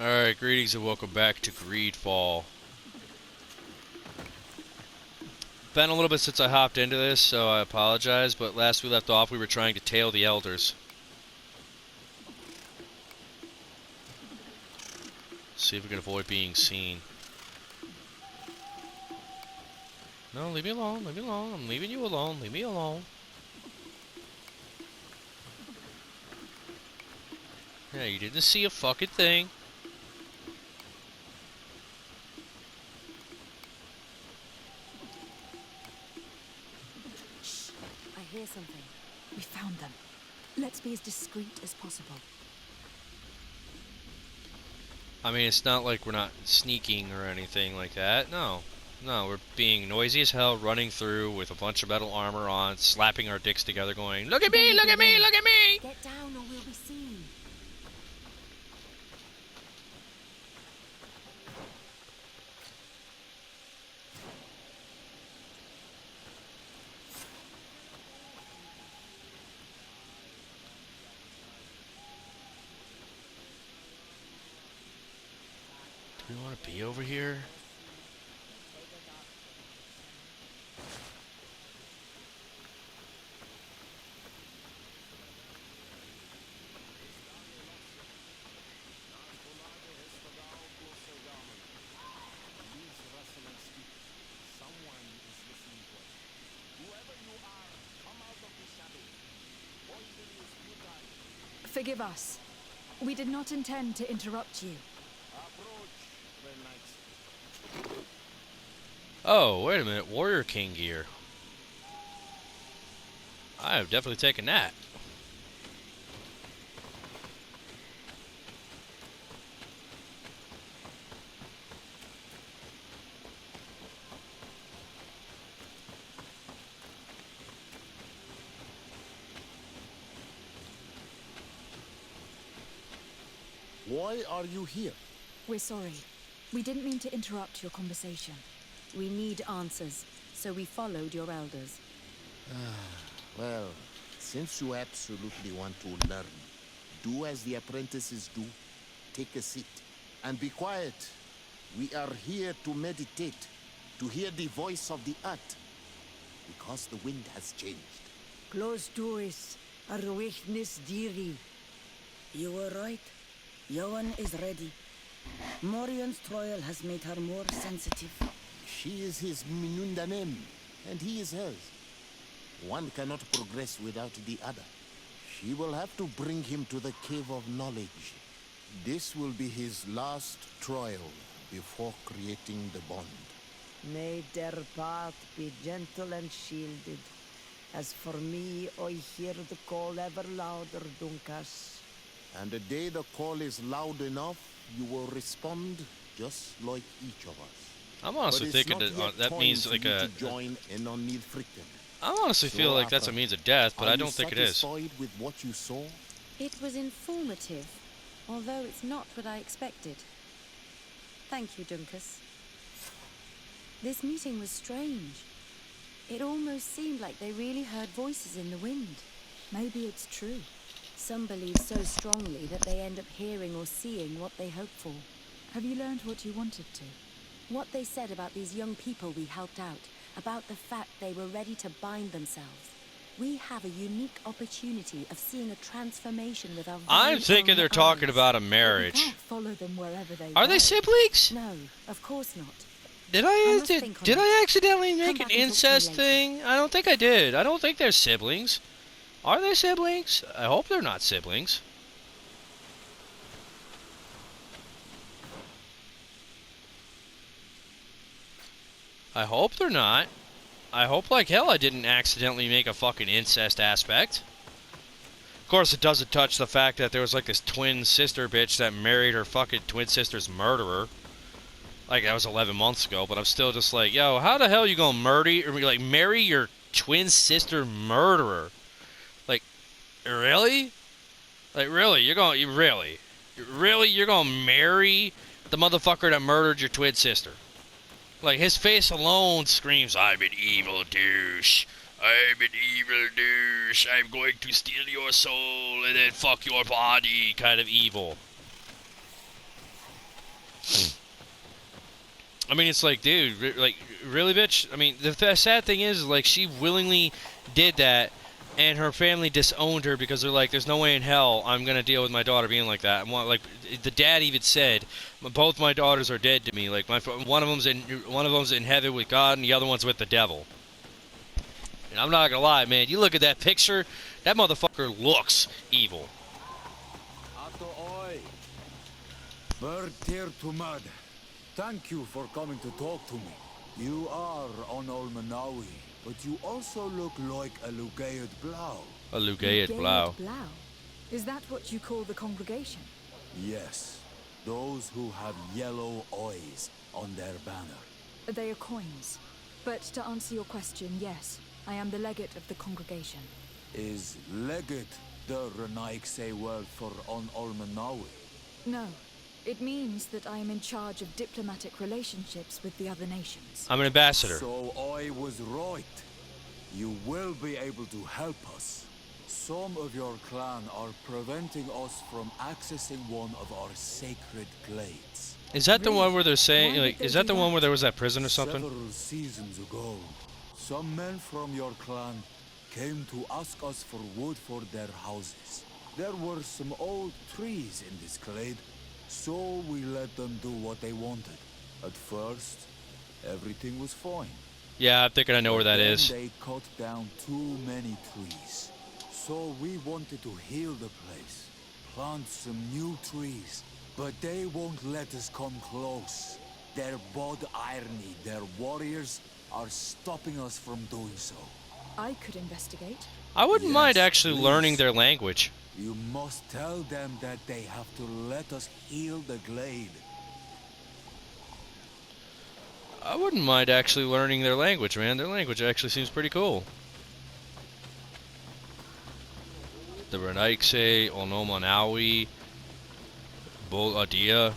Alright, greetings and welcome back to GreedFall. Been a little bit since I hopped into this, so I apologize, but last we left off we were trying to tail the elders. See if we can avoid being seen. No, leave me alone, leave me alone. I'm leaving you alone, leave me alone. Yeah, you didn't see a fucking thing. I hear something. We found them. Let's be as discreet as possible. I mean, it's not like we're not sneaking or anything like that. No. No, we're being noisy as hell, running through with a bunch of metal armor on, slapping our dicks together going, "Look at me, look at me, look at me!" Get down or we'll be seen. Do we want to be over here? Forgive us. We did not intend to interrupt you. Oh, wait a minute. Warrior King gear. I have definitely taken that. Why are you here? We're sorry. We didn't mean to interrupt your conversation. We need answers, so we followed your elders. Well, since you absolutely want to learn, do as the apprentices do. Take a seat and be quiet. We are here to meditate, to hear the voice of the earth, because the wind has changed. Close doors are weakness dearie. You were right. Johan is ready. Morion's trial has made her more sensitive. She is his Minundanem, and he is hers. One cannot progress without the other. She will have to bring him to the Cave of Knowledge. This will be his last trial before creating the bond. May their path be gentle and shielded. As for me, I hear the call ever louder, Dunkas. And the day the call is loud enough, you will respond just like each of us. I'm honestly thinking that means like a. Join in on I honestly feel like that's a means of death, but I don't think it is. Satisfied with what you saw? It was informative, although it's not what I expected. Thank you, Dunkas. This meeting was strange. It almost seemed like they really heard voices in the wind. Maybe it's true. Some believe so strongly that they end up hearing or seeing what they hope for. Have you learned what you wanted to? What they said about these young people we helped out, about the fact they were ready to bind themselves. We have a unique opportunity of seeing a transformation with our very I'm thinking own they're talking eyes. about a We marriage. can't follow them wherever they Are go. they siblings? No, of course not. Did must I think on did it. I accidentally Come make back an and talk to me incest later. thing? I don't think I did. I don't think they're siblings. Are they siblings? I hope they're not siblings. I hope they're not. I hope like hell I didn't accidentally make a fucking incest aspect. Of course, it doesn't touch the fact that there was like this twin sister bitch that married her fucking twin sister's murderer. Like, that was 11 months ago, but I'm still just like, yo, how the hell you gonna marry your twin sister murderer? Like, really? Like, really? You're gonna marry the motherfucker that murdered your twin sister? Like, his face alone screams, I'm an evil douche. I'm an evil douche. I'm going to steal your soul and then fuck your body kind of evil. I mean, it's like, dude, like, really, bitch? I mean, the sad thing is, like, she willingly did that, and her family disowned her because they're like, there's no way in hell I'm going to deal with my daughter being like that. And like, the dad even said, both my daughters are dead to me. Like, one of them's in heaven with God, and the other one's with the devil. And I'm not going to lie, man, you look at that picture, that motherfucker looks evil. Bird tear to mud. Thank you for coming to talk to me. You are on Olmanawi, but you also look like a Lugaid Blau. A Lugaid Blau. Is that what you call the congregation? Yes, those who have yellow eyes on their banner. They are coins. But to answer your question, yes, I am the legate of the congregation. Is legate the Renaikse word for on Olmanawi? No. It means that I am in charge of diplomatic relationships with the other nations. I'm an ambassador. So I was right. You will be able to help us. Some of your clan are preventing us from accessing one of our sacred glades. Is that the one where they're saying, like, is that the one where there was that prison or something? Several seasons ago, some men from your clan came to ask us for wood for their houses. There were some old trees in this glade, so we let them do what they wanted. At first, everything was fine. Yeah, I'm thinking I know where that is. They cut down too many trees. So we wanted to heal the place, plant some new trees, but they won't let us come close. Their bod irony, their warriors, are stopping us from doing so. I could investigate. I wouldn't mind actually please. learning their language. You must tell them that they have to let us heal the glade. I wouldn't mind actually learning their language, man. Their language actually seems pretty cool. The Renaikse, Onomanawi, Boladia.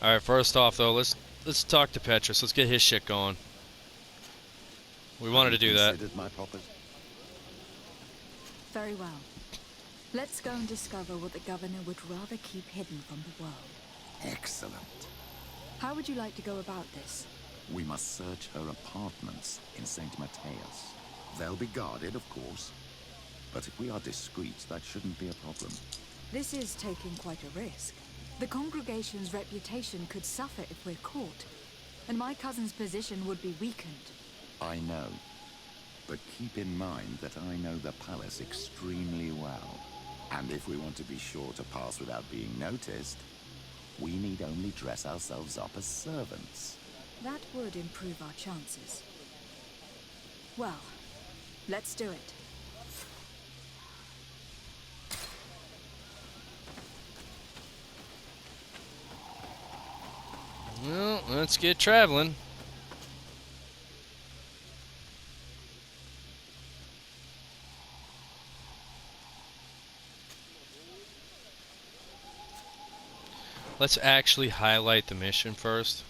Alright, first off though, let's talk to Petrus. Let's get his shit going. We wanted to do that. Very well. Let's go and discover what the governor would rather keep hidden from the world. Excellent. How would you like to go about this? We must search her apartments in St. Matheus. They'll be guarded, of course. But if we are discreet, that shouldn't be a problem. This is taking quite a risk. The congregation's reputation could suffer if we're caught, and my cousin's position would be weakened. I know. But keep in mind that I know the palace extremely well. And if we want to be sure to pass without being noticed, we need only dress ourselves up as servants. That would improve our chances. Well, let's do it. Well, let's get traveling. Let's actually highlight the mission first.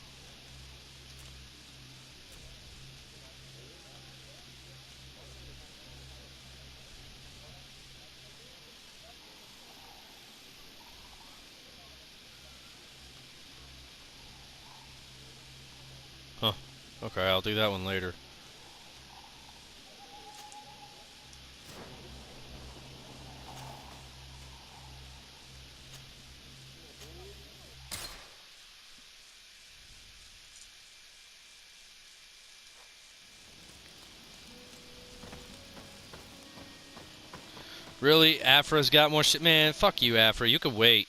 Huh. Okay, I'll do that one later. Really? Afra's got more shit? Man, fuck you, Afra. You can wait.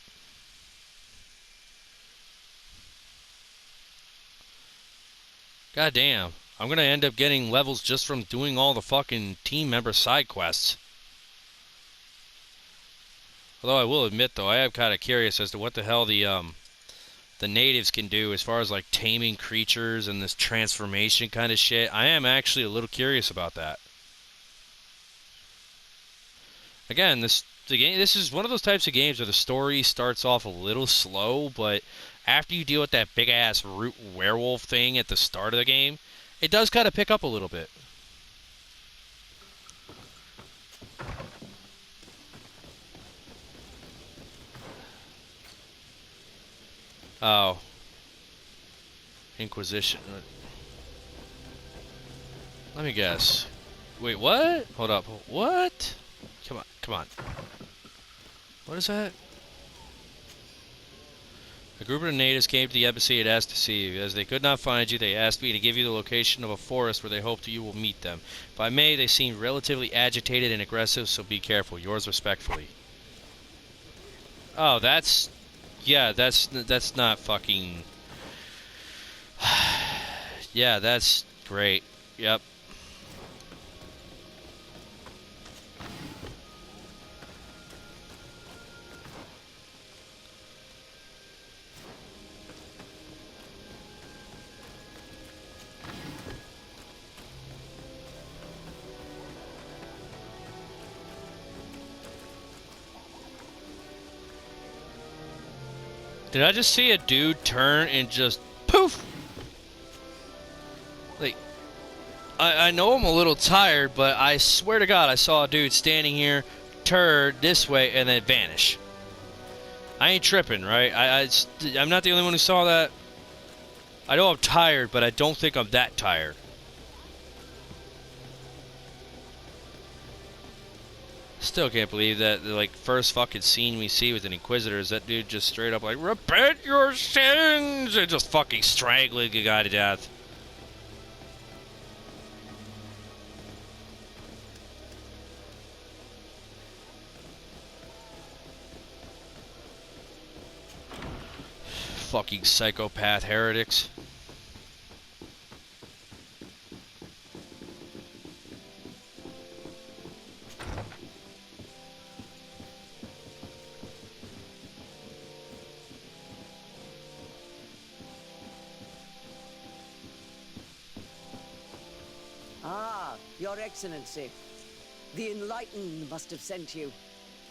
God damn. I'm gonna end up getting levels just from doing all the fucking team member side quests. Although I will admit, though, I am kind of curious as to what the hell the natives can do as far as, like, taming creatures and this transformation kind of shit. I am actually a little curious about that. Again, this This is one of those types of games where the story starts off a little slow, but after you deal with that big ass root werewolf thing at the start of the game, it does kind of pick up a little bit. Oh. Inquisition. Let me guess. Wait, what? Hold up. What? Come on, come on. What is that? A group of natives came to the embassy and asked to see you. As they could not find you, they asked me to give you the location of a forest where they hope you will meet them. By May, they seemed relatively agitated and aggressive, so be careful. Yours respectfully. Oh, that's... Yeah, that's not fucking... Yeah, that's great. Yep. Did I just see a dude turn and just poof? Like, I know I'm a little tired, but I swear to God I saw a dude standing here, turn this way, and then vanish. I ain't tripping, right? I'm not the only one who saw that. I know I'm tired, but I don't think I'm that tired. Still can't believe that the like first fucking scene we see with an Inquisitor is that dude just straight up like, repent your sins, and just fucking strangling a guy to death. Fucking psychopath heretics. Ah, Your Excellency. The Enlightened must have sent you.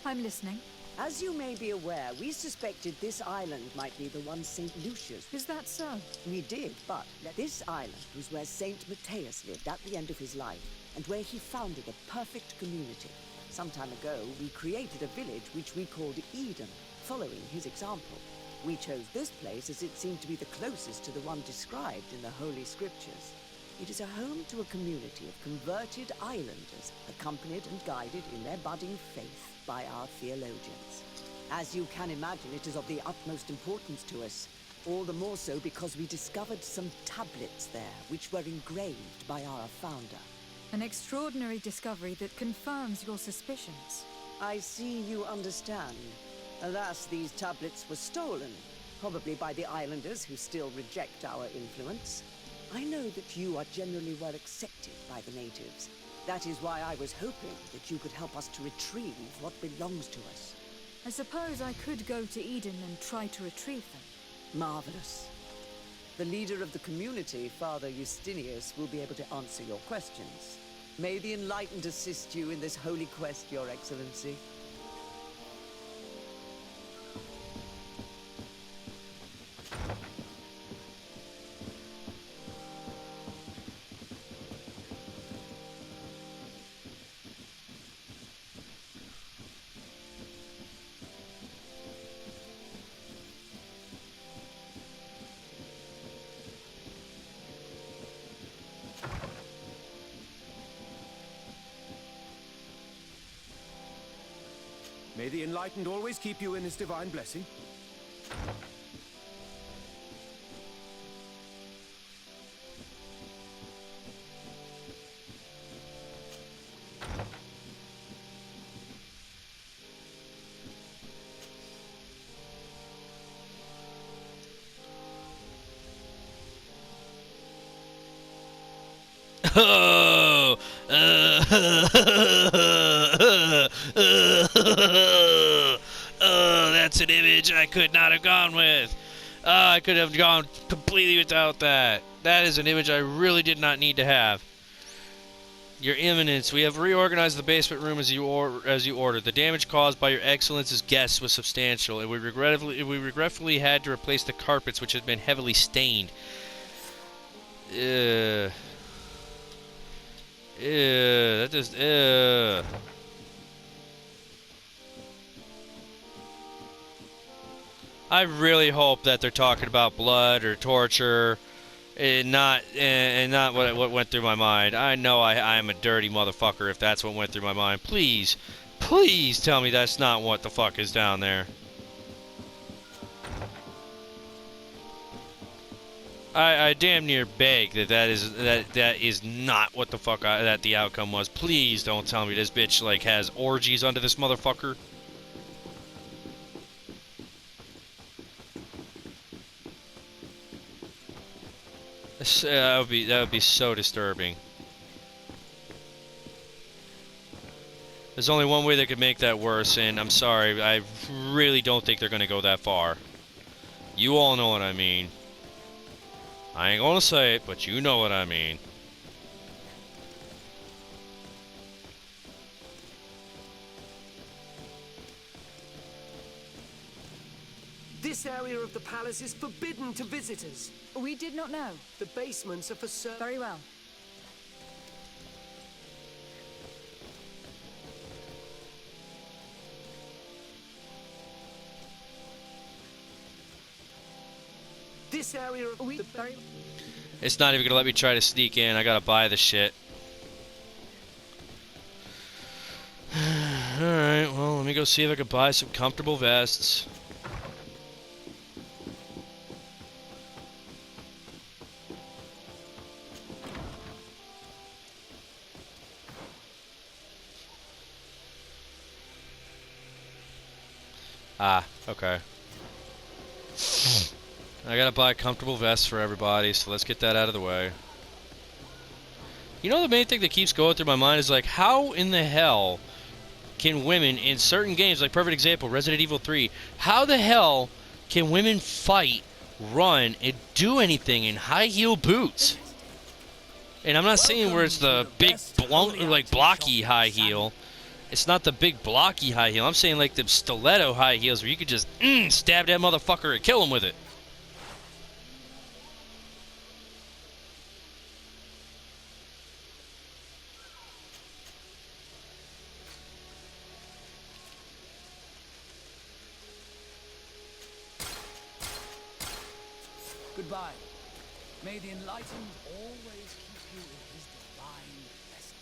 I'm listening. As you may be aware, we suspected this island might be the one St. Lucius. Is that so? We did, but this island was where St. Matheus lived at the end of his life, and where he founded a perfect community. Some time ago, we created a village which we called Eden, following his example. We chose this place as it seemed to be the closest to the one described in the Holy Scriptures. It is a home to a community of converted islanders, accompanied and guided in their budding faith by our theologians. As you can imagine, it is of the utmost importance to us, all the more so because we discovered some tablets there, which were engraved by our founder. An extraordinary discovery that confirms your suspicions. I see you understand. Alas, these tablets were stolen, probably by the islanders who still reject our influence. I know that you are generally well accepted by the natives. That is why I was hoping that you could help us to retrieve what belongs to us. I suppose I could go to Eden and try to retrieve them. Marvelous. The leader of the community, Father Justinius, will be able to answer your questions. May the Enlightened assist you in this holy quest, Your Excellency. May the Enlightened always keep you in his divine blessing. Oh, oh, that's an image I could not have gone with. I could have gone completely without that. That is an image I really did not need to have. Your Eminence, we have reorganized the basement room as you ordered. The damage caused by your Excellence's guests was substantial, and we regretfully had to replace the carpets, which had been heavily stained. That just. I really hope that they're talking about blood or torture. And not what went through my mind. I know I am a dirty motherfucker if that's what went through my mind. Please, please tell me that's not what the fuck is down there. I damn near beg that is not what the fuck that the outcome was. Please don't tell me this bitch like has orgies under this motherfucker. That would be so disturbing. There's only one way they could make that worse, and I'm sorry, I really don't think they're gonna go that far. You all know what I mean. I ain't gonna say it, but you know what I mean. This area of the palace is forbidden to visitors. We did not know. The basements are for Very well. This area of It's not even gonna let me try to sneak in. I gotta buy the shit. Alright, well, let me go see if I can buy some comfortable vests. Ah, okay. I gotta buy comfortable vests for everybody, so let's get that out of the way. You know, the main thing that keeps going through my mind is like, how in the hell can women in certain games, like perfect example, Resident Evil 3, how the hell can women fight, run, and do anything in high heel boots? And I'm not saying where it's the big, blocky high heel. It's not the big blocky high heel. I'm saying like the stiletto high heels where you could just stab that motherfucker and kill him with it. Goodbye. May the enlightened always keep you in his divine blessing.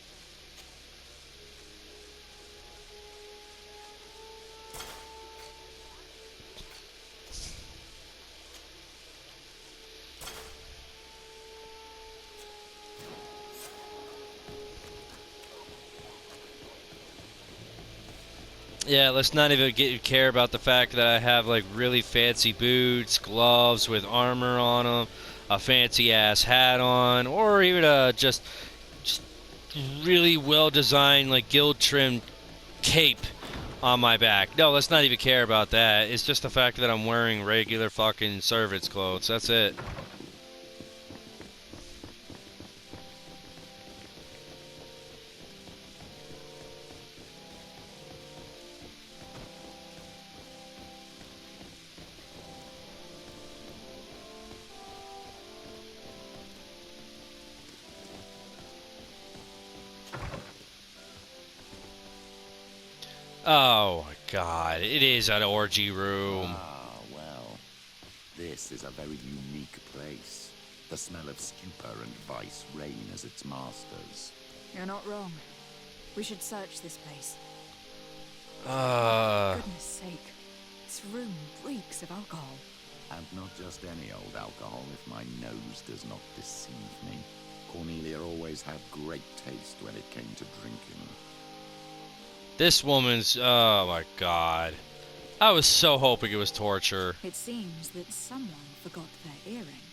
Yeah, let's not even care about the fact that I have like really fancy boots, gloves with armor on them, a fancy ass hat on, or even a just really well designed like gilt trimmed cape on my back. No, let's not even care about that. It's just the fact that I'm wearing regular fucking servant's clothes. That's it. Oh my god, it is an orgy room. Ah, well. This is a very unique place. The smell of stupor and vice reign as its masters. You're not wrong. We should search this place. Uh. For goodness sake. This room reeks of alcohol. And not just any old alcohol, if my nose does not deceive me. Cornelia always had great taste when it came to drinking. This woman's... oh my god. I was so hoping it was torture. It seems that someone forgot their earring.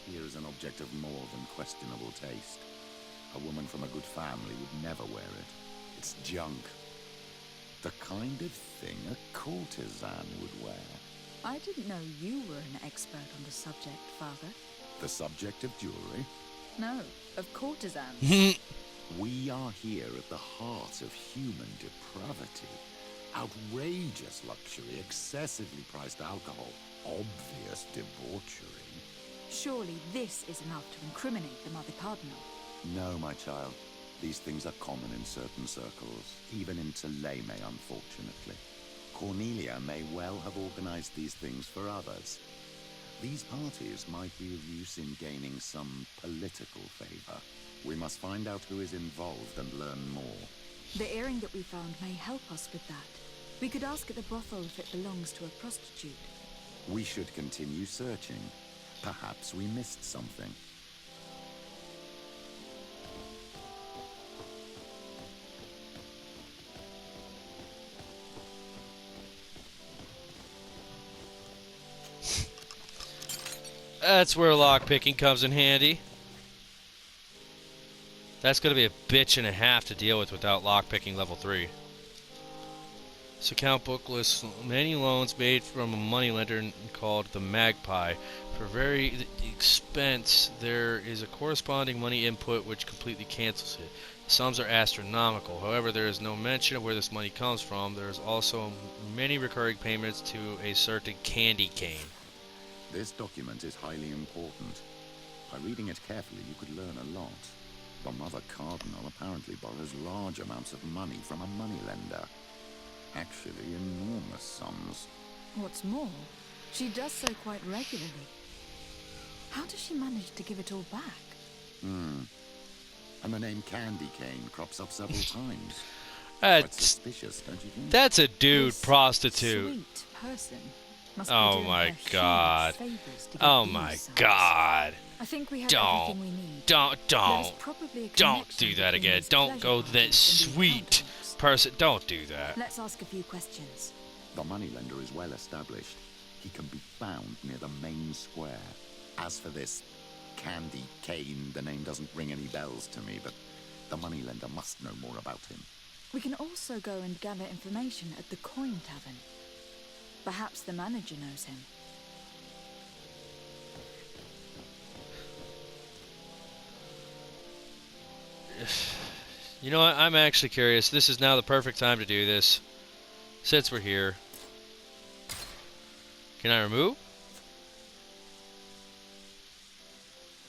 Here is an object of more than questionable taste. A woman from a good family would never wear it. It's junk. The kind of thing a courtesan would wear. I didn't know you were an expert on the subject, Father. The subject of jewelry? No, of courtesans. We are here at the heart of human depravity. Outrageous luxury, excessively priced alcohol, obvious debauchery. Surely this is enough to incriminate the Mother Cardinal. No, my child. These things are common in certain circles, even in Toleme, unfortunately. Cornelia may well have organized these things for others. These parties might be of use in gaining some political favor. We must find out who is involved and learn more. The earring that we found may help us with that. We could ask at the brothel if it belongs to a prostitute. We should continue searching. Perhaps we missed something. That's where lockpicking comes in handy. That's going to be a bitch and a half to deal with without lockpicking level 3. This account book lists many loans made from a moneylender called the Magpie. For very expense, there is a corresponding money input which completely cancels it. The sums are astronomical. However, there is no mention of where this money comes from. There is also many recurring payments to a certain candy cane. This document is highly important. By reading it carefully, you could learn a lot. The Mother Cardinal apparently borrows large amounts of money from a moneylender. Actually, enormous sums. What's more, she does so quite regularly. How does she manage to give it all back? And the name Candy Cane crops up several times. Quite That's suspicious, don't you think? That's a dude This prostitute. Sweet person must be Oh doing my her huge God. favors to get Oh these my sums. God. I think we have Don't. everything we need. Don't There is probably a don't connection do that between again. these Don't go pleasure that parties and the sweet accountants. person. Don't do that. Let's ask a few questions. The moneylender is well established. He can be found near the main square. As for this Candy Cane, the name doesn't ring any bells to me, but the moneylender must know more about him. We can also go and gather information at the Coin Tavern. Perhaps the manager knows him. You know what? I'm actually curious. This is now the perfect time to do this. Since we're here. Can I remove?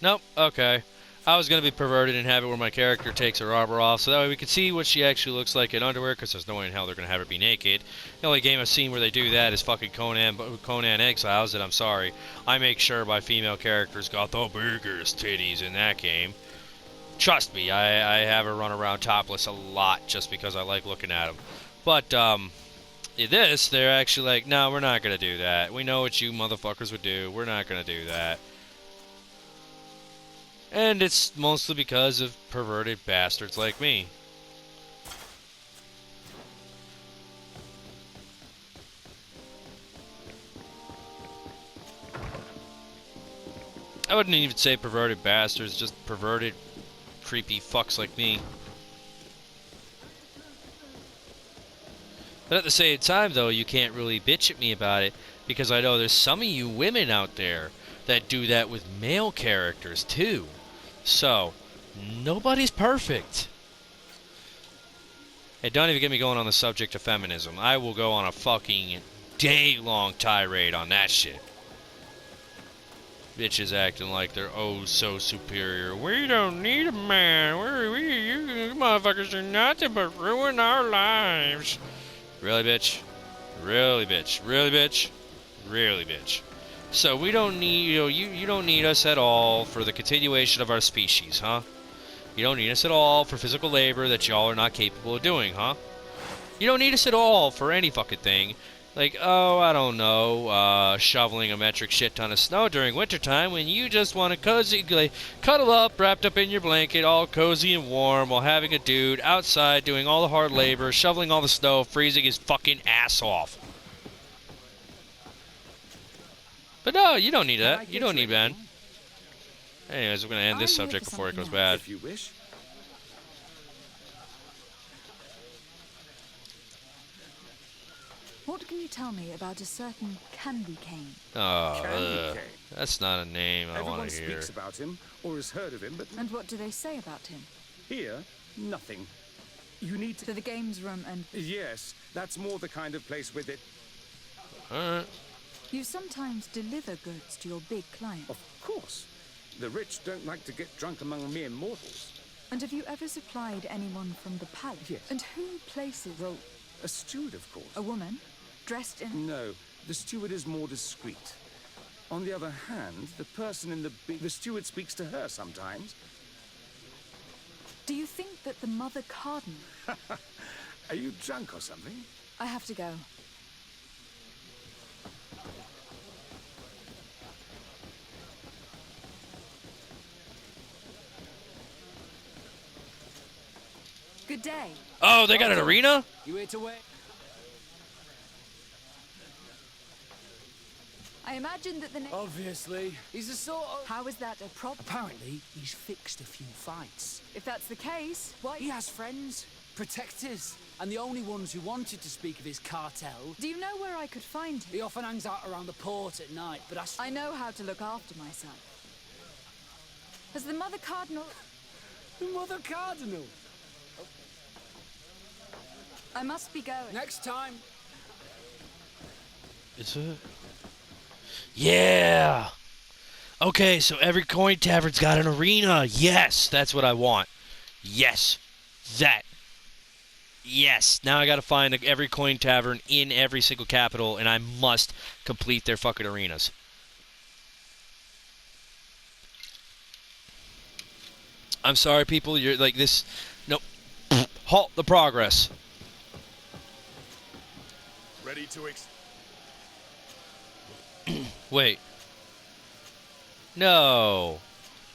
Nope. Okay. I was going to be perverted and have it where my character takes her armor off, so that way we can see what she actually looks like in underwear, because there's no way in hell they're going to have her be naked. The only game I've seen where they do that is fucking Conan Exiles, and I'm sorry. I make sure my female characters got the biggest titties in that game. Trust me, I have her run around topless a lot just because I like looking at them. But, this, they're actually like, no, we're not going to do that. We know what you motherfuckers would do. We're not going to do that. And it's mostly because of perverted bastards like me. I wouldn't even say perverted bastards, just perverted, creepy fucks like me. But at the same time, though, you can't really bitch at me about it, because I know there's some of you women out there that do that with male characters, too. So, nobody's perfect. Hey, don't even get me going on the subject of feminism. I will go on a fucking day-long tirade on that shit. Bitches acting like they're oh so superior. We don't need a man. You motherfuckers do nothing but ruin our lives. Really, bitch? Really, bitch? Really, bitch? Really, bitch? So we don't need, you don't need us at all for the continuation of our species, huh? You don't need us at all for physical labor that y'all are not capable of doing, huh? You don't need us at all for any fucking thing. Like, oh, I don't know, shoveling a metric shit ton of snow during wintertime when you just want to cozy, cuddle up, wrapped up in your blanket, all cozy and warm, while having a dude outside doing all the hard labor, shoveling all the snow, freezing his fucking ass off. But no, you don't need that. You don't need Ben. Anyways, we're going to end this subject before it goes bad. If you wish. What can you tell me about a certain Candy Cane? Oh, that's not a name I Everyone want to hear. speaks about him or has heard of him, but And what do they say about him? here Nothing. You need To the games room and... Yes, that's more the kind of place with it. Alright. You sometimes deliver goods to your big clients. Of course. The rich don't like to get drunk among mere mortals. And have you ever supplied anyone from the palace? Yes. And who places... Well, a steward, of course. A woman? Dressed in... No, the steward is more discreet. On the other hand, the person in the steward speaks to her sometimes. Do you think that the Mother Cardinal... Are you drunk or something? I have to go. Good day. Oh, they got an arena? You here to wait? I imagine that the... Obviously. He's a sort of... How is that a problem? Apparently, he's fixed a few fights. If that's the case, why... He has friends, protectors, and the only ones who wanted to speak of his cartel. Do you know where I could find him? He often hangs out around the port at night, but I know how to look after myself. Has the Mother Cardinal... The Mother Cardinal! I must be going. Next time. Is it? Yeah! Okay, so every coin tavern's got an arena. Yes, that's what I want. Yes. That. Yes. Now I gotta find every coin tavern in every single capital, and I must complete their fucking arenas. I'm sorry, people. You're like this. Nope. Halt the progress. Ready to Wait. No.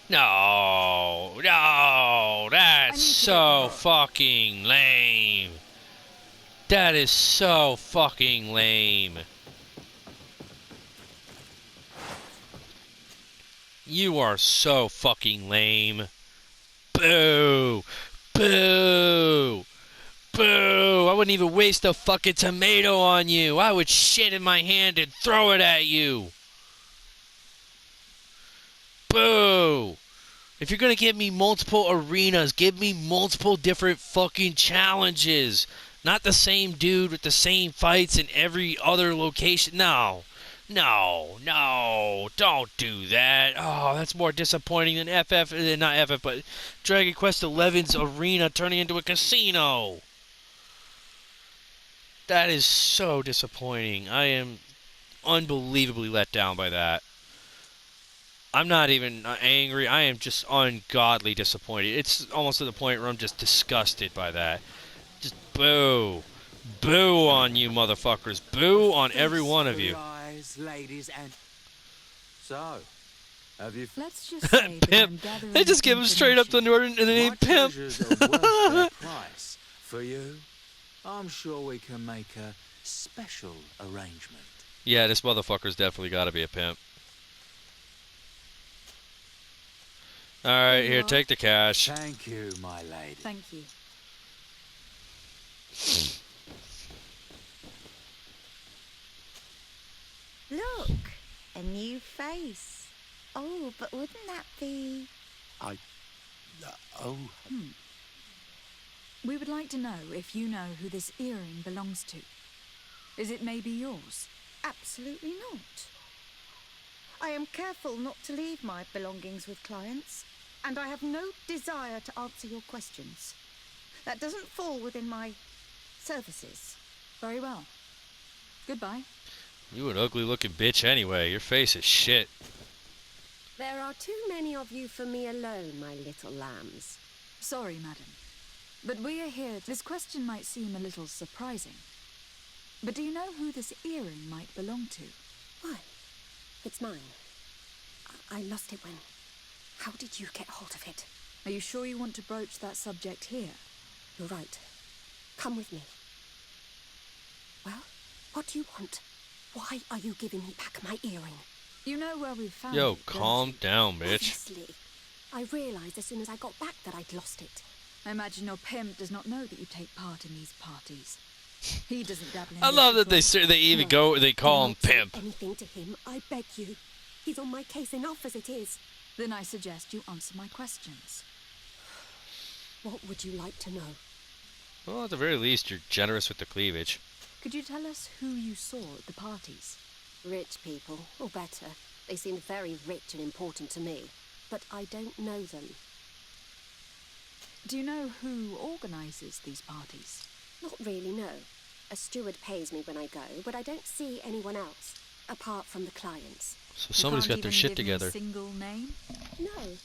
No. No. That's so fucking lame. That is so fucking lame. You are so fucking lame. Boo. Boo. Boo! I wouldn't even waste a fucking tomato on you. I would shit in my hand and throw it at you. Boo! If you're gonna give me multiple arenas, give me multiple different fucking challenges. Not the same dude with the same fights in every other location. No. No. No. Don't do that. Oh, that's more disappointing than not FF, but Dragon Quest XI's arena turning into a casino. That is so disappointing. I am unbelievably let down by that. I'm not even angry. I am just ungodly disappointed. It's almost to the point where I'm just disgusted by that. Just boo. Boo on you motherfuckers. Boo on every one of you. Ladies and... So, have you... Let's just say Pimp. They just give him straight up the name Pimp. Price for you. I'm sure we can make a special arrangement. Yeah, this motherfucker's definitely got to be a pimp. All right, here, take the cash. Thank you, my lady. Thank you. Look, a new face. Oh, but wouldn't that be... We would like to know if you know who this earring belongs to. Is it maybe yours? Absolutely not. I am careful not to leave my belongings with clients, and I have no desire to answer your questions. That doesn't fall within my services. Very well. Goodbye. You an ugly-looking bitch anyway. Your face is shit. There are too many of you for me alone, my little lambs. Sorry, madam. But we are here. This question might seem a little surprising. But do you know who this earring might belong to? Why? It's mine. I lost it when... How did you get hold of it? Are you sure you want to broach that subject here? You're right. Come with me. Well, what do you want? Why are you giving me back my earring? You know where we found Yo, it, calm down, bitch. Obviously. I realized as soon as I got back that I'd lost it. I imagine your pimp does not know that you take part in these parties. He doesn't dabble in I love that they call him pimp. Anything to him, I beg you. He's on my case enough as it is. Then I suggest you answer my questions. What would you like to know? Well, at the very least, you're generous with the cleavage. Could you tell us who you saw at the parties? Rich people, or better. They seemed very rich and important to me, but I don't know them. Do you know who organizes these parties? Not really, no. A steward pays me when I go, but I don't see anyone else, apart from the clients. So somebody's got their shit together. A single name? No.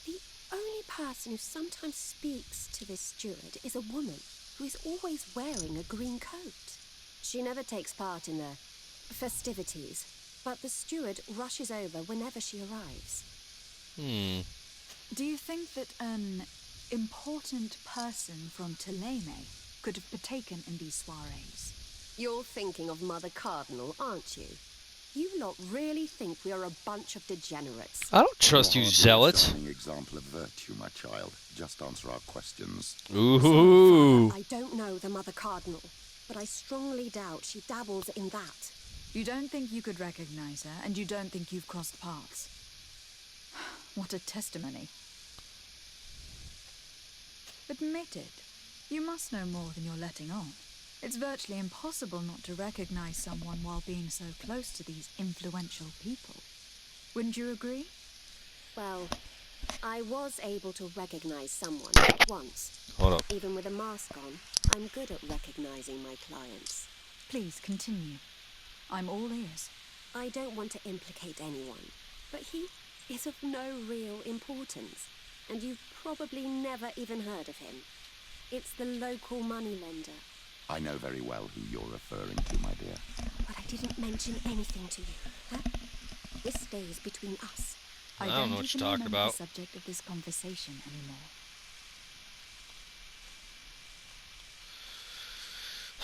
The only person who sometimes speaks to this steward is a woman who is always wearing a green coat. She never takes part in the festivities, but the steward rushes over whenever she arrives. Do you think that an important person from Tuleme could have partaken in these soirees? You're thinking of Mother Cardinal, aren't you? You lot really think we are a bunch of degenerates. I don't trust you, zealots. An example of virtue, my child. Just answer our questions. Ooh. I don't know the Mother Cardinal, but I strongly doubt she dabbles in that. You don't think you could recognize her, and you don't think you've crossed paths. What a testimony. Admit it. You must know more than you're letting on. It's virtually impossible not to recognize someone while being so close to these influential people. Wouldn't you agree? Well, I was able to recognize someone once. Hold up. Even with a mask on, I'm good at recognizing my clients. Please continue. I'm all ears. I don't want to implicate anyone, but he is of no real importance, and you've probably never even heard of him. It's the local moneylender. I know very well who you're referring to, my dear. But I didn't mention anything to you, huh? This stays between us. I don't know what you're talking about. The subject of this conversation anymore.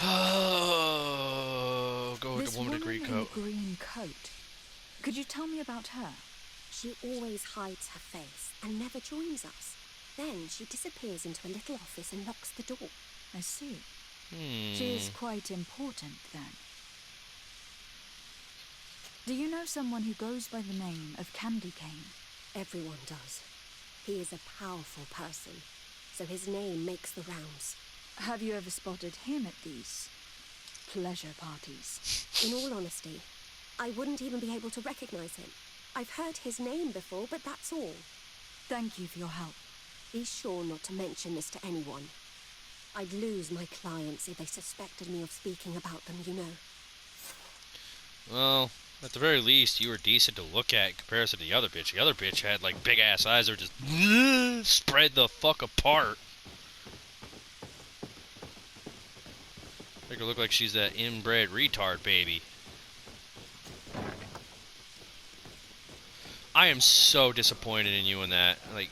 Oh, go with the woman in the green coat. Green coat. Could you tell me about her? She always hides her face and never joins us. Then she disappears into a little office and locks the door. I see. She is quite important, then. Do you know someone who goes by the name of Candy Cane? Everyone does. He is a powerful person, so his name makes the rounds. Have you ever spotted him at these pleasure parties? In all honesty, I wouldn't even be able to recognize him. I've heard his name before, but that's all. Thank you for your help. Be sure not to mention this to anyone. I'd lose my clients if they suspected me of speaking about them, you know. Well, at the very least, you were decent to look at in comparison to the other bitch. The other bitch had, like, big-ass eyes that were just spread the fuck apart. Make her look like she's that inbred retard baby. I am so disappointed in you in that. Like,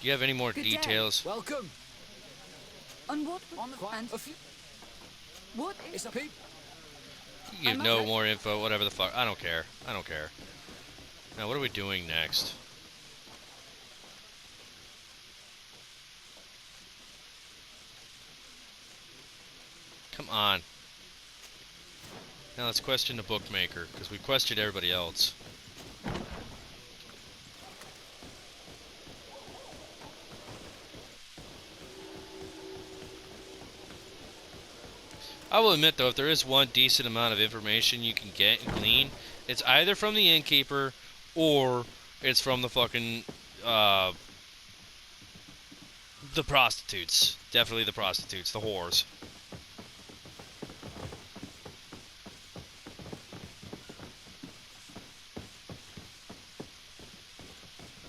do you have any more details? Welcome. On what? What? It's a peep. You give no more info, whatever the fuck. I don't care. I don't care. Now, what are we doing next? Come on. Now let's question the bookmaker, because we questioned everybody else. I will admit, though, if there is one decent amount of information you can get and glean, it's either from the innkeeper or it's from the fucking, the prostitutes. Definitely the prostitutes, the whores.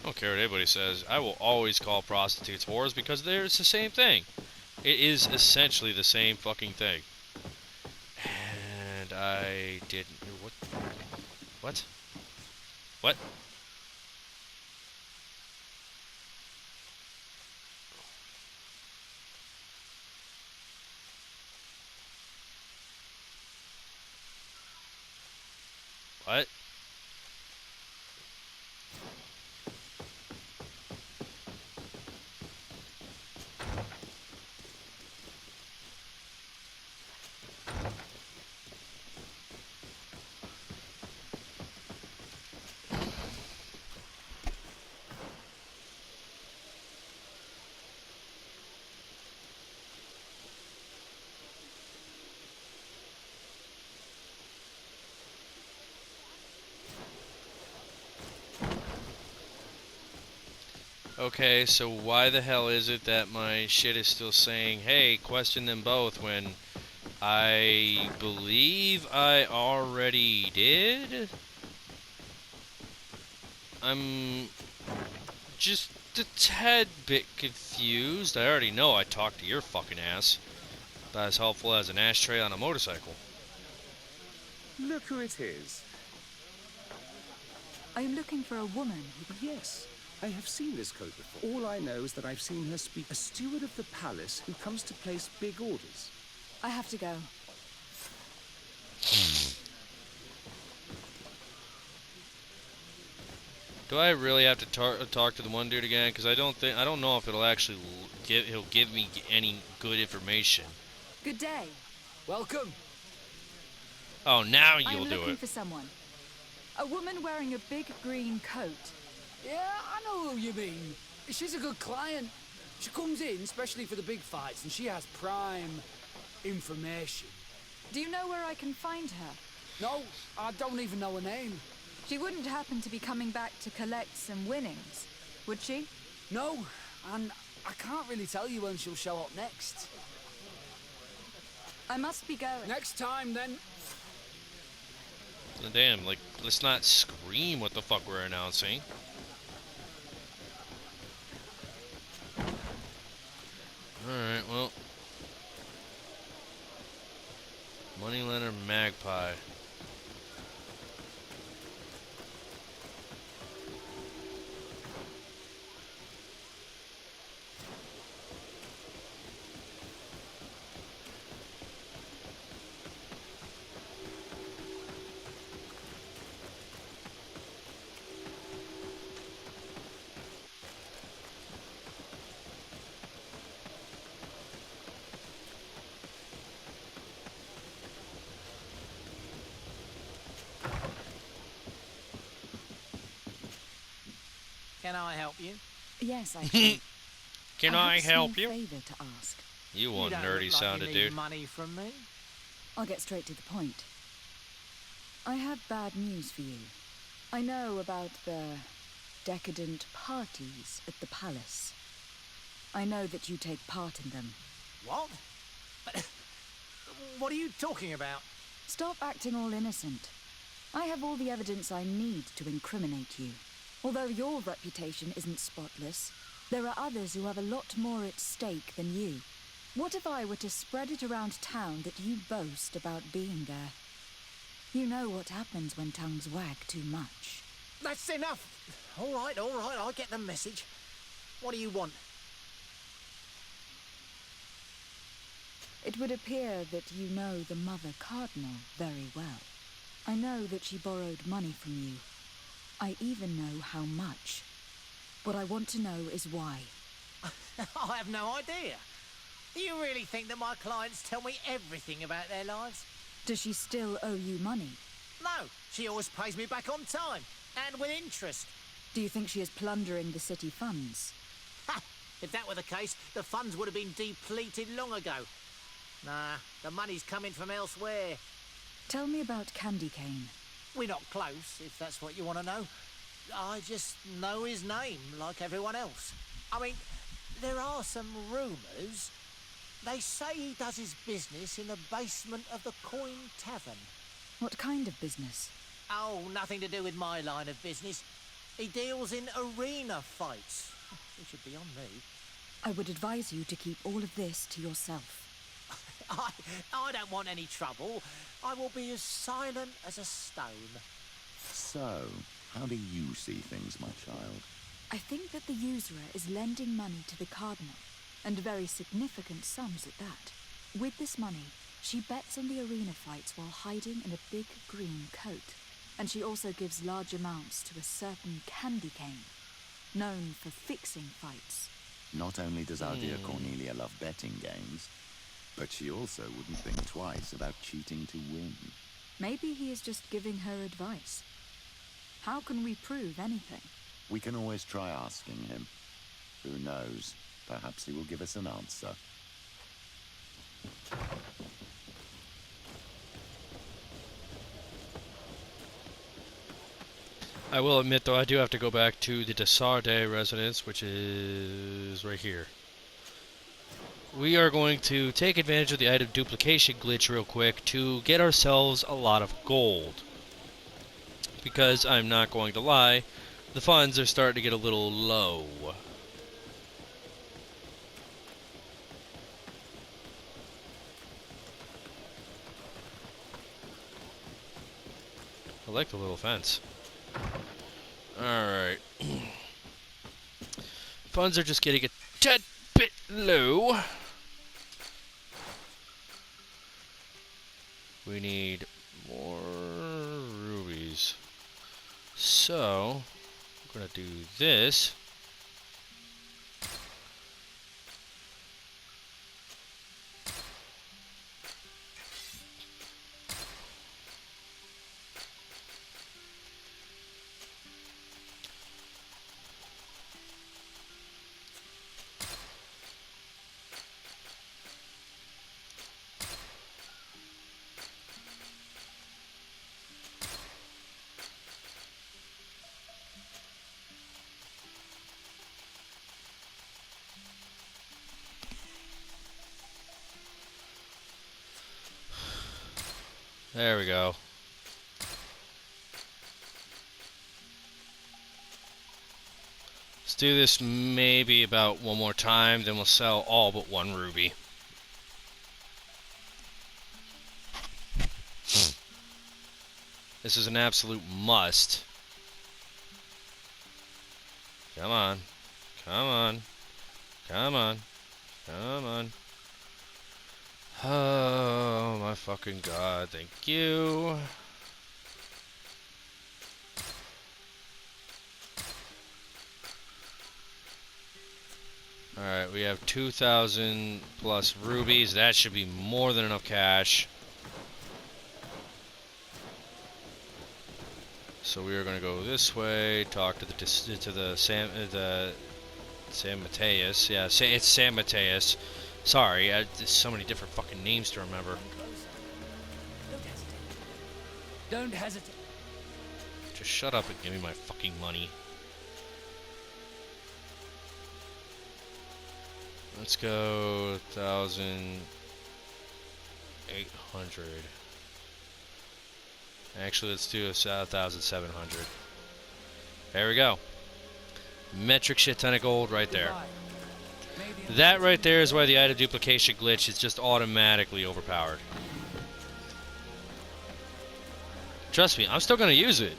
I don't care what anybody says. I will always call prostitutes whores because it's the same thing. It is essentially the same fucking thing. And I didn't... What? What? What? What? Okay, so why the hell is it that my shit is still saying, hey, question them both, when I believe I already did? I'm just a tad bit confused. I already know I talked to your fucking ass. About as helpful as an ashtray on a motorcycle. Look who it is. Are you looking for a woman? Yes, I have seen this coat before. All I know is that I've seen her speak. A steward of the palace who comes to place big orders. I have to go. Do I really have to talk to the one dude again? Because I don't know if it'll actually he'll give me any good information. Good day. Welcome. Oh, now I you'll am do looking it. for someone. A woman wearing a big green coat. Yeah, I know who you mean. She's a good client. She comes in especially for the big fights, and she has prime information. Do you know where I can find her? No, I don't even know her name. She wouldn't happen to be coming back to collect some winnings, would she? No, and I can't really tell you when she'll show up next. I must be going. Next time, then. Damn, like, let's not scream what the fuck we're announcing. Alright, well. Moneylender Magpie. Can I help you? Yes, I can. Can I help you? I have a small favor to ask. You one don't nerdy look like sounded you need dude. money from me. I'll get straight to the point. I have bad news for you. I know about the decadent parties at the palace. I know that you take part in them. What? What are you talking about? Stop acting all innocent. I have all the evidence I need to incriminate you. Although your reputation isn't spotless, there are others who have a lot more at stake than you. What if I were to spread it around town that you boast about being there? You know what happens when tongues wag too much. That's enough. All right, I get the message. What do you want? It would appear that you know the Mother Cardinal very well. I know that she borrowed money from you. I even know how much. What I want to know is why. I have no idea. Do you really think that my clients tell me everything about their lives? Does she still owe you money? No, she always pays me back on time, and with interest. Do you think she is plundering the city funds? Ha! If that were the case, the funds would have been depleted long ago. Nah, the money's coming from elsewhere. Tell me about Candy Cane. We're not close, if that's what you want to know. I just know his name, like everyone else. I mean, there are some rumours. They say he does his business in the basement of the Coin Tavern. What kind of business? Oh, nothing to do with my line of business. He deals in arena fights. It should be on me. I would advise you to keep all of this to yourself. I don't want any trouble. I will be as silent as a stone. So, how do you see things, my child? I think that the usurer is lending money to the Cardinal, and very significant sums at that. With this money, she bets on the arena fights while hiding in a big green coat. And she also gives large amounts to a certain Candy Cane, known for fixing fights. Not only does our dear Cornelia love betting games, but she also wouldn't think twice about cheating to win. Maybe he is just giving her advice. How can we prove anything? We can always try asking him. Who knows? Perhaps he will give us an answer. I will admit, though, I do have to go back to the Desarde residence, which is right here. We are going to take advantage of the item duplication glitch real quick to get ourselves a lot of gold. Because I'm not going to lie, the funds are starting to get a little low. I like the little fence. Alright. Funds are just getting a tad bit low. We need more rubies. So, I'm going to do this. There we go. Let's do this maybe about one more time, then we'll sell all but one ruby. This is an absolute must. Come on. Come on. Come on. Come on. Oh my fucking god, thank you. Alright, we have 2,000 plus rubies. That should be more than enough cash. So we are going to go this way, talk to the San Matheus. Yeah, it's San Matheus. Sorry, there's so many different fucking names to remember. Don't hesitate. Just shut up and give me my fucking money. Let's go 1,800. Actually, let's do 1,700. There we go. Metric shit ton of gold right there. That right there is why the item duplication glitch is just automatically overpowered. Trust me, I'm still gonna use it.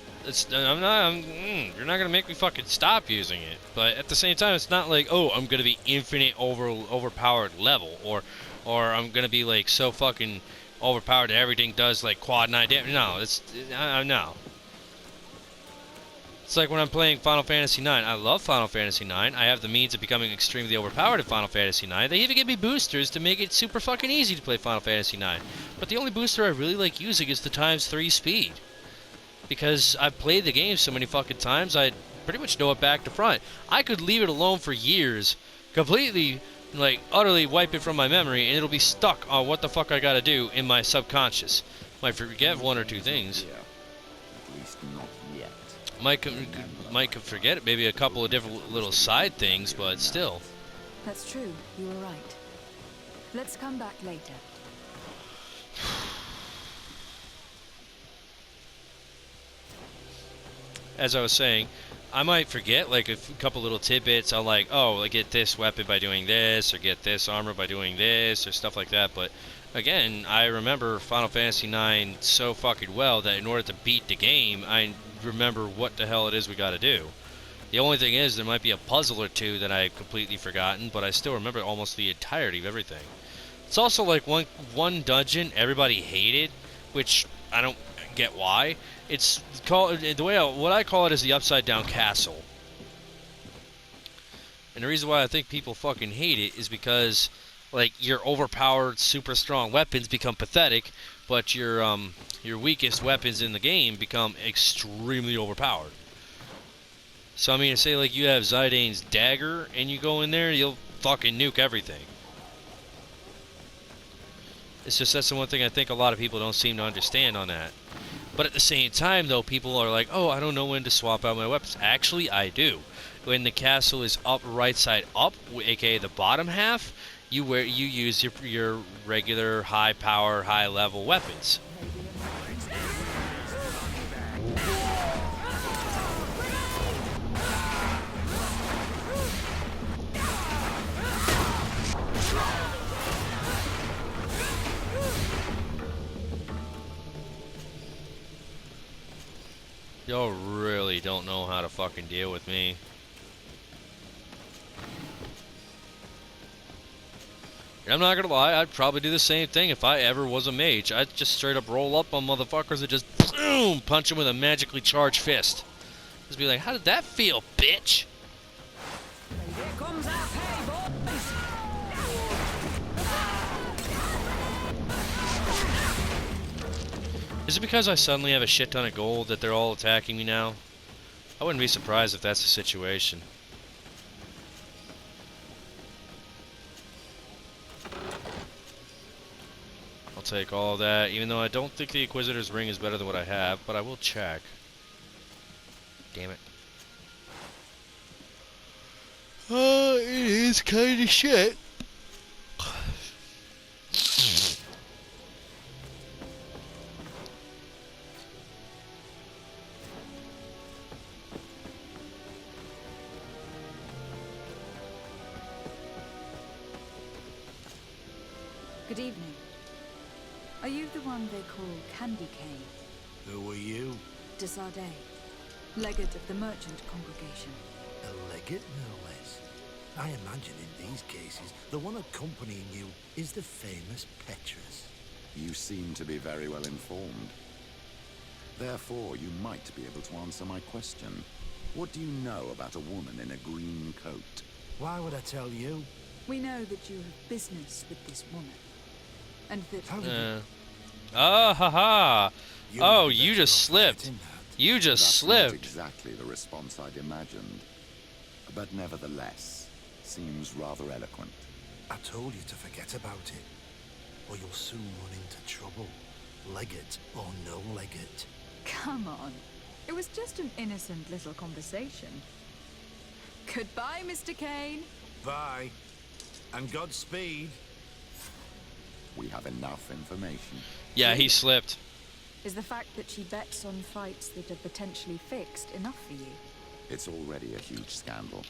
You're not gonna make me fucking stop using it. But at the same time, it's not like, oh, I'm gonna be infinite overpowered level, or I'm gonna be like so fucking overpowered that everything does like quad 9 damage. No, no. It's like when I'm playing Final Fantasy IX. I love Final Fantasy IX. I have the means of becoming extremely overpowered in Final Fantasy IX. They even give me boosters to make it super fucking easy to play Final Fantasy IX. But the only booster I really like using is the ×3 speed. Because I've played the game so many fucking times, I pretty much know it back to front. I could leave it alone for years, completely, like, utterly wipe it from my memory, and it'll be stuck on what the fuck I gotta do in my subconscious. Might forget one or two things. Yeah. At least not yet. Might forget it, maybe a couple of different little side things, but still. That's true. You were right. Let's come back later. As I was saying, I might forget like a couple little tidbits on like, oh, I get this weapon by doing this, or get this armor by doing this, or stuff like that. But again, I remember Final Fantasy IX so fucking well that in order to beat the game, I remember what the hell it is we gotta do. The only thing is, there might be a puzzle or two that I've completely forgotten, but I still remember almost the entirety of everything. It's also like one dungeon everybody hated, which I don't get why. It's called, what I call it is the Upside Down Castle. And the reason why I think people fucking hate it is because, like, your overpowered, super strong weapons become pathetic, but your weakest weapons in the game become extremely overpowered. So I mean, say like you have Zidane's dagger, and you go in there, you'll fucking nuke everything. It's just that's the one thing I think a lot of people don't seem to understand on that. But at the same time, though, people are like, oh, I don't know when to swap out my weapons. Actually, I do. When the castle is up, right side up, aka the bottom half, you use your regular high power, high level weapons. Y'all really don't know how to fucking deal with me. And I'm not gonna lie, I'd probably do the same thing if I ever was a mage. I'd just straight up roll up on motherfuckers and just boom, punch them with a magically charged fist. Just be like, how did that feel, bitch? Here comes our pay, boys! Is it because I suddenly have a shit ton of gold that they're all attacking me now? I wouldn't be surprised if that's the situation. I'll take all that, even though I don't think the Inquisitor's ring is better than what I have, but I will check. Damn it. It is kind of shit. Good evening. Are you the one they call Candy Cane? Who are you? Desarde, legate of the merchant congregation. A legate, no less. I imagine in these cases, the one accompanying you is the famous Petrus. You seem to be very well informed. Therefore, you might be able to answer my question. What do you know about a woman in a green coat? Why would I tell you? We know that you have business with this woman. And that... Ah, ha ha! Oh, you just slipped. You just slipped. That's not exactly the response I'd imagined. But nevertheless, seems rather eloquent. I told you to forget about it, or you'll soon run into trouble. Legate or no legate. Come on. It was just an innocent little conversation. Goodbye, Mr. Kane. Bye. And Godspeed. We have enough information. Yeah, he slipped. Is the fact that she bets on fights that are potentially fixed enough for you? It's already a huge scandal.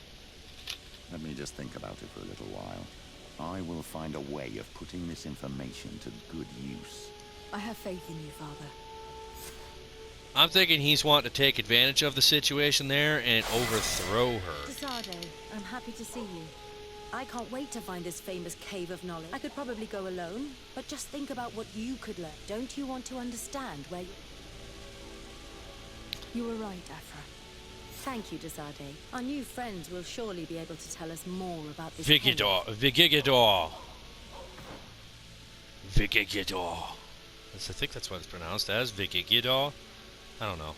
Let me just think about it for a little while. I will find a way of putting this information to good use. I have faith in you, Father. I'm thinking he's wanting to take advantage of the situation there and overthrow her. Desarde, I'm happy to see you. I can't wait to find this famous cave of knowledge. I could probably go alone, but just think about what you could learn. Don't you want to understand where You were right, Afra. Thank you, Desarde. Our new friends will surely be able to tell us more about this Vigidor. Vigidor. Vigidor. I think that's what it's pronounced as. Vigidor. I don't know.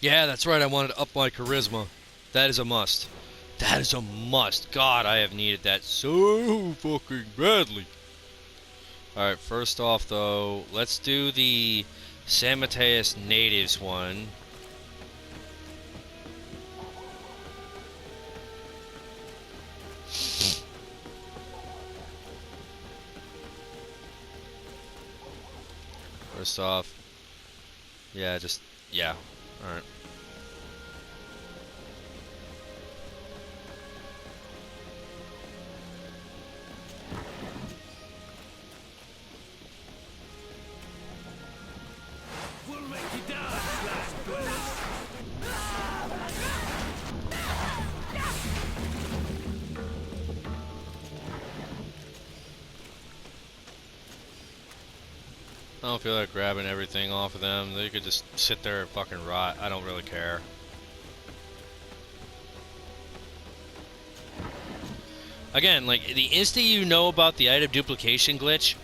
Yeah, that's right. I wanted to up my charisma. That is a must. That is a must. God, I have needed that so fucking badly. Alright, first off, though, let's do the San Matheus natives one. First off, yeah, alright. We'll make you dance, last place. I don't feel like grabbing everything off of them. They could just sit there and fucking rot. I don't really care. Again, like, the instant you know about the item duplication glitch,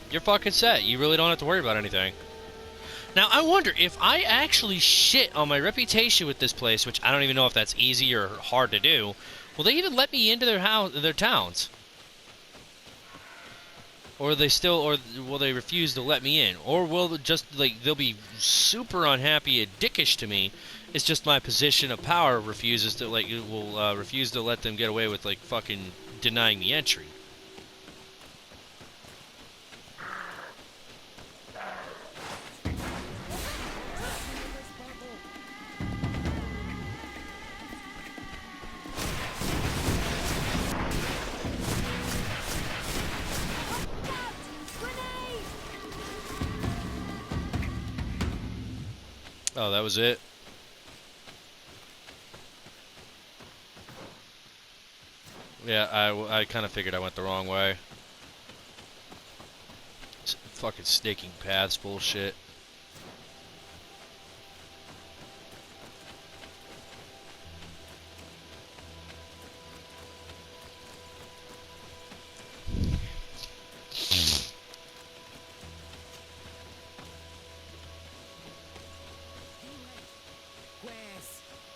you're fucking set. You really don't have to worry about anything. Now, I wonder if I actually shit on my reputation with this place, which I don't even know if that's easy or hard to do. Will they even let me into their towns? Or will they refuse to let me in? Or will they'll be super unhappy and dickish to me? It's just my position of power refuses to refuse to let them get away with like fucking denying me entry. Oh, that was it? Yeah, I kind of figured I went the wrong way. Fucking snaking paths bullshit.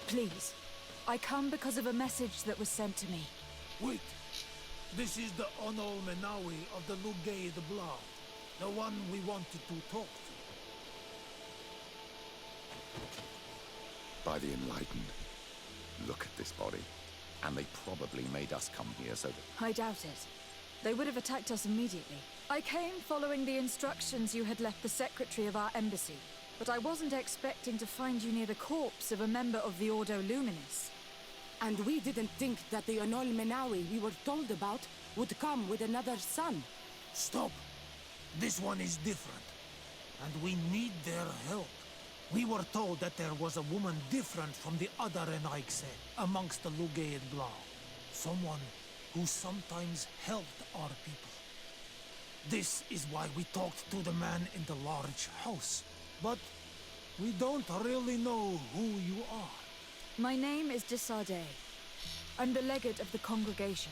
Please, I come because of a message that was sent to me. Wait. This is the Onol Menawi of the Lugay the Blau. The one we wanted to talk to. By the Enlightened. Look at this body. And they probably made us come here so that... I doubt it. They would have attacked us immediately. I came following the instructions you had left the secretary of our embassy, but I wasn't expecting to find you near the corpse of a member of the Ordo Luminis. And we didn't think that the Onol Menawi we were told about would come with another son. Stop. This one is different. And we need their help. We were told that there was a woman different from the other Renaigse amongst the Lugay Blau. Someone who sometimes helped our people. This is why we talked to the man in the large house. But we don't really know who you are. My name is Desade. I'm the legate of the congregation.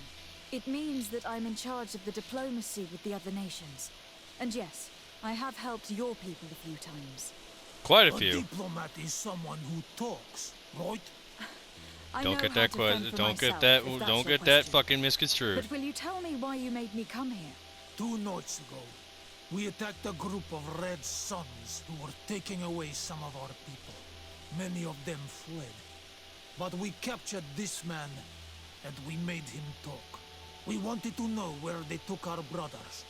It means that I'm in charge of the diplomacy with the other nations. And yes, I have helped your people a few times. Quite a few. A diplomat is someone who talks, right? Don't get that fucking misconstrued. But will you tell me why you made me come here? 2 nights ago, we attacked a group of Red Suns who were taking away some of our people. Many of them fled. But we captured this man, and we made him talk. We wanted to know where they took our brothers.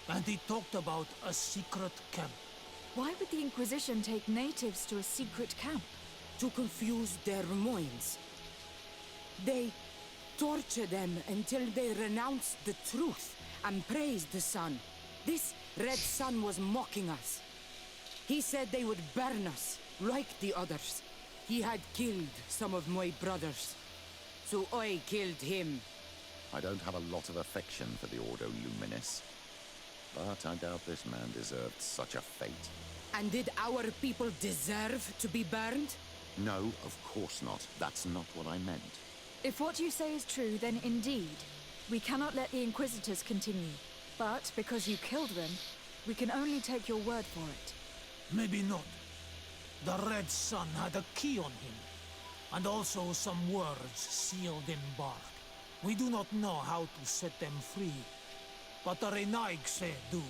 And he talked about a secret camp. Why would the Inquisition take natives to a secret camp? To confuse their minds. They torture them until they renounce the truth and praise the sun. This Red Sun was mocking us. He said they would burn us, like the others. He had killed some of my brothers, so I killed him. I don't have a lot of affection for the Ordo Luminis, but I doubt this man deserved such a fate. And did our people deserve to be burned? No, of course not. That's not what I meant. If what you say is true, then indeed, we cannot let the Inquisitors continue. But because you killed them, we can only take your word for it. Maybe not. The Red Sun had a key on him, and also some words sealed in bark. We do not know how to set them free, but the Renaigse do,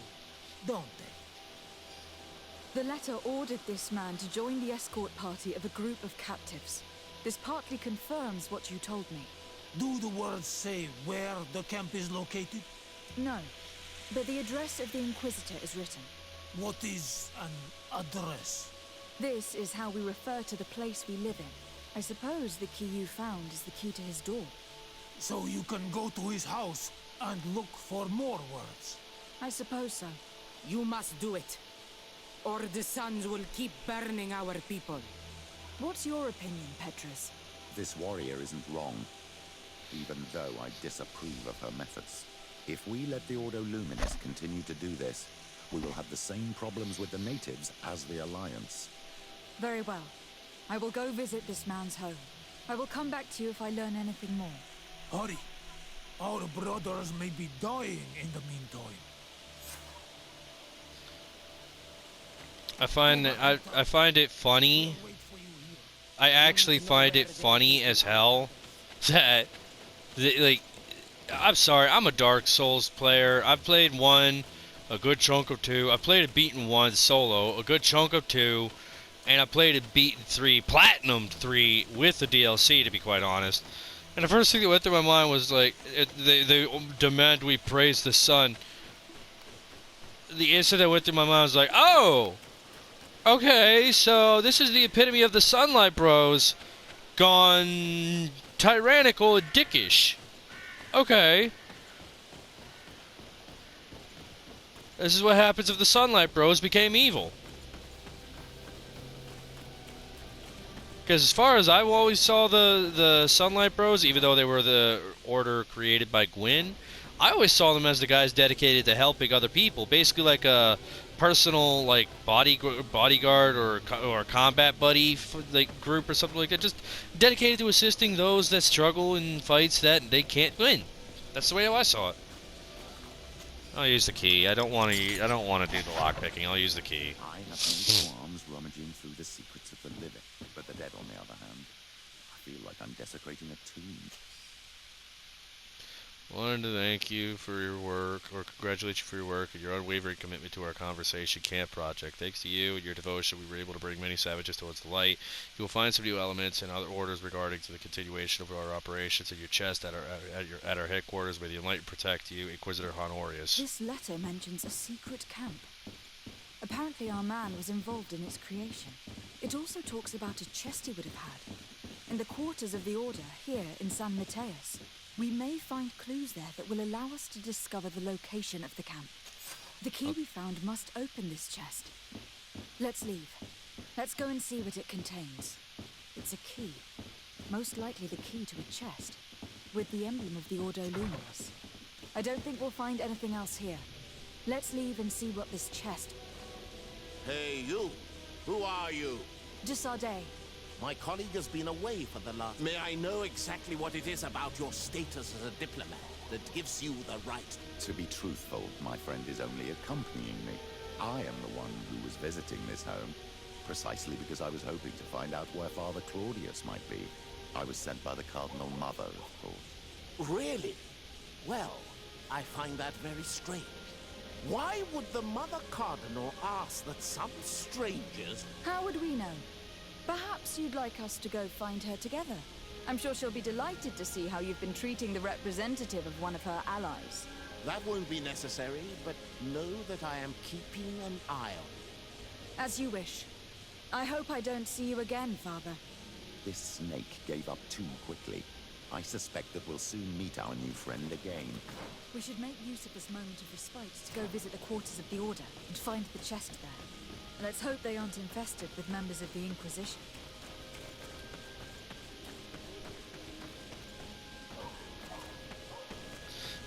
don't they? The letter ordered this man to join the escort party of a group of captives. This partly confirms what you told me. Do the words say where the camp is located? No, but the address of the Inquisitor is written. What is an address? This is how we refer to the place we live in. I suppose the key you found is the key to his door. So you can go to his house and look for more words? I suppose so. You must do it, or the suns will keep burning our people. What's your opinion, Petrus? This warrior isn't wrong, even though I disapprove of her methods. If we let the Ordo Luminis continue to do this, we will have the same problems with the natives as the Alliance. Very well. I will go visit this man's home. I will come back to you if I learn anything more. Hurry. Our brothers may be dying in the meantime. I find it funny. I actually find it funny as hell that, like, I'm sorry, I'm a Dark Souls player. I've played 1, a good chunk of 2. I've played and beaten 1 solo, a good chunk of 2, and I played and beaten 3, platinumed 3 with the DLC, to be quite honest. And the first thing that went through my mind was like, they demand we praise the sun. The instant that went through my mind was like, oh, okay, so this is the epitome of the Sunlight Bros gone tyrannical and dickish. Okay. This is what happens if the Sunlight Bros became evil. Because as far as I always saw the Sunlight Bros, even though they were the order created by Gwyn, I always saw them as the guys dedicated to helping other people. Basically like a personal like bodyguard or combat buddy like group or something like that. Just dedicated to assisting those that struggle in fights that they can't win. That's the way I saw it. I'll use the key. I don't want to do the lockpicking. I'll use the key. I have no qualms rummaging through the secrets of the living, but the dead, on the other hand, I feel like I'm desecrating a tomb. Wanted to thank you for your work, or congratulate you for your work and your unwavering commitment to our Conversation Camp project. Thanks to you and your devotion, we were able to bring many savages towards the light. You will find some new elements and other orders regarding to the continuation of our operations in your chest at our headquarters. May the Enlightened protect you, Inquisitor Honorius. This letter mentions a secret camp. Apparently our man was involved in its creation. It also talks about a chest he would have had. In the quarters of the Order, here in San Matheus. We may find clues there that will allow us to discover the location of the camp. The key we found must open this chest. Let's leave. Let's go and see what it contains. It's a key. Most likely the key to a chest, with the emblem of the Ordo Luminis. I don't think we'll find anything else here. Let's leave and see what this chest... Hey, you! Who are you? De Sardet. My colleague has been away for the last... May I know exactly what it is about your status as a diplomat that gives you the right? To be truthful, my friend is only accompanying me. I am the one who was visiting this home, precisely because I was hoping to find out where Father Claudius might be. I was sent by the Cardinal Mother, of course. Really? Well, I find that very strange. Why would the Mother Cardinal ask that some strangers... How would we know? Perhaps you'd like us to go find her together. I'm sure she'll be delighted to see how you've been treating the representative of one of her allies. That won't be necessary, but know that I am keeping an eye on you. As you wish. I hope I don't see you again, Father. This snake gave up too quickly. I suspect that we'll soon meet our new friend again. We should make use of this moment of respite to go visit the quarters of the Order and find the chest there. Let's hope they aren't infested with members of the Inquisition.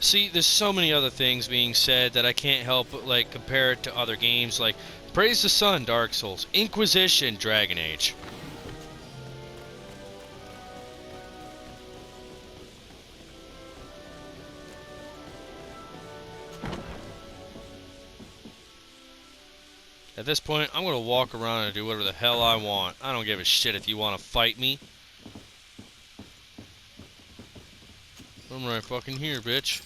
See, there's so many other things being said that I can't help but like compare it to other games like Praise the Sun, Dark Souls, Inquisition, Dragon Age. At this point, I'm going to walk around and do whatever the hell I want. I don't give a shit if you want to fight me. I'm right fucking here, bitch.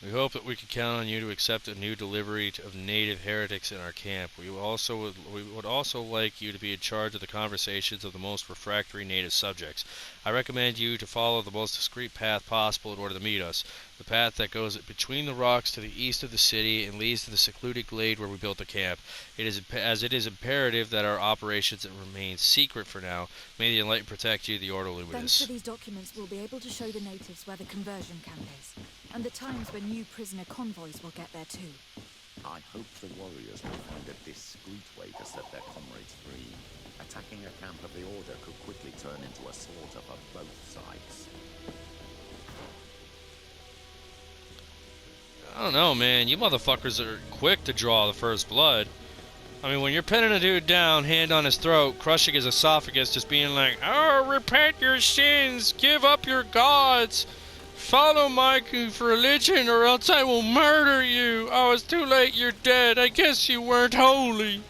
We hope that we can count on you to accept a new delivery of native heretics in our camp. We would also like you to be in charge of the conversations of the most refractory native subjects. I recommend you to follow the most discreet path possible in order to meet us. The path that goes between the rocks to the east of the city and leads to the secluded glade where we built the camp. It is imperative that our operations remain secret for now. May the Enlightened protect you, the Ordo Luminis. Thanks to these documents, we'll be able to show the natives where the conversion camp is, and the times when new prisoner convoys will get there too. I hope the warriors will find a discreet way to set their comrades free. Attacking a camp of the Order could quickly turn into a slaughter for both sides. I don't know, man. You motherfuckers are quick to draw the first blood. I mean, when you're pinning a dude down, hand on his throat, crushing his esophagus, just being like, "Oh, repent your sins, give up your gods, follow my religion or else I will murder you. Oh, it's too late, you're dead. I guess you weren't holy."